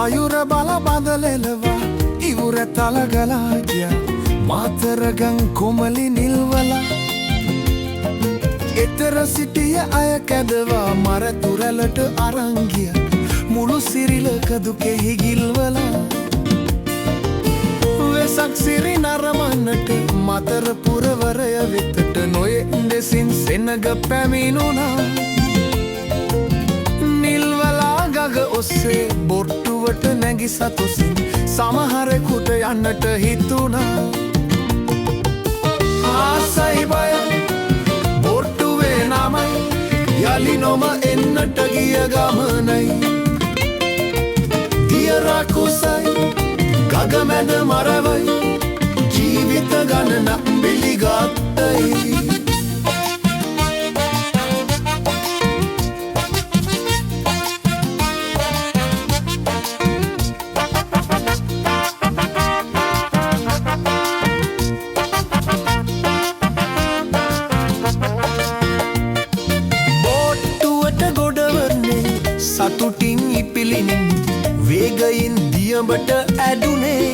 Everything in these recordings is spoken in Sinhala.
සයුර බල බදලෙලවා ඉවුර තලගලා ගියා මාතරගං කොමලි නිල්වලා එතර සිටිය අය කැදවා මර තුරලට අරන් ගියා මුළු සිරිලක දුකෙහි ගිල්වලා වෙසක් සිරි නරමන්නට මතර පුරවරය වෙතට නොයෙක් දෙසින් සෙනග පැමිණුණා නිල්වලා ගග ඔස්සේ බොට්ටුවට නැගි සතුසින් සමහරෙකුට යන්නට හිතුණා ආසයි බයයි බොට්ටුවේ නමයි යලි නොම එන්නට ගිය ගමනයි දියරා කුසයි ගග මැද මරවයි ජීවිත ගණනක් පිළිගත්තයි සතුටින් ඉපිලිනින් වේගයින් දියඹට ඇඩුනේ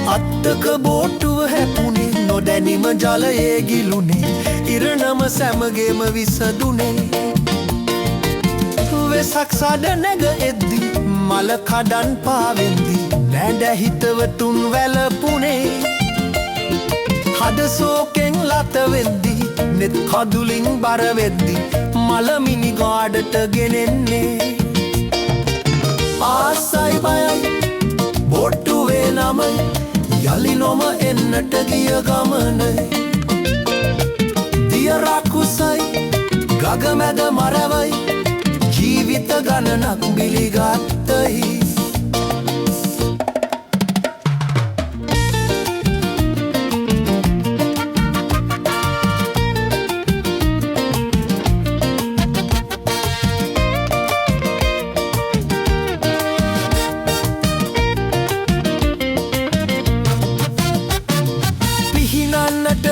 අත්තක බෝට්ටුව හැපුනේ නොදැනිම ජලයේ ගිලුනේ ඉරණම සැමගේම විසදුනේ වෙසක් සඩ නැග එද්දි මල කඩන් පාවෙන්දි නැඩ හිතවතුන් වැළපුනේ හද සෝකෙන් ලතවෙද්දි නෙත් කදුලින් බර වෙද්දි මලමිනි ගාඩට ගෙනෙන්නේ ආසයි බයයි බොට්ටුවේ නමයි යලි නොම එන්නට ගිය ගමනයි දියරා කුසයි ගග මැද මරවයි ජීවිත ගණනක් බිලිගත්තයි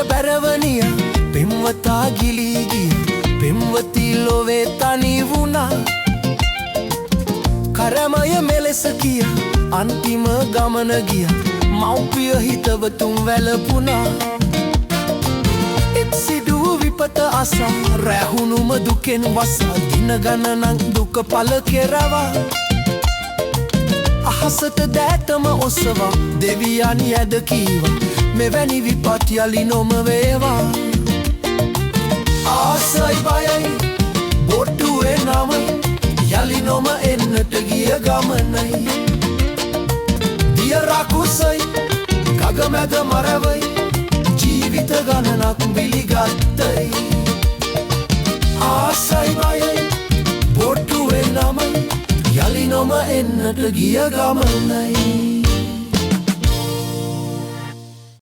බැරවනිය පෙම්වතා ගිලීගිය පෙම්වතී ලොවේ තනි වුණා කරමය මෙලෙස කිය අන්තිම ගමන ගිය මව්පිය හිතවතුන් වැළපුණා එක් සිදුව විපත අසා රැහුණුම දුකෙන් වසා දින ගණනක් දුක පල කෙරවා අහසට දෑතම ඔසවා දෙවියන් යැද කීවා මෙවැනි විපත් යලි නොම වේවා ආසයි බයයි බොට්ටුවේ නමයි යලි නොම එන්නට ගිය ගමනයි දියරා කුසයි ගග මැද මරවයි ජීවිත ගණනක් බිලිගත්තයි ආසයි බයයි බොට්ටුවේ නමයි යලි නොම එන්නට ගිය ගමනයි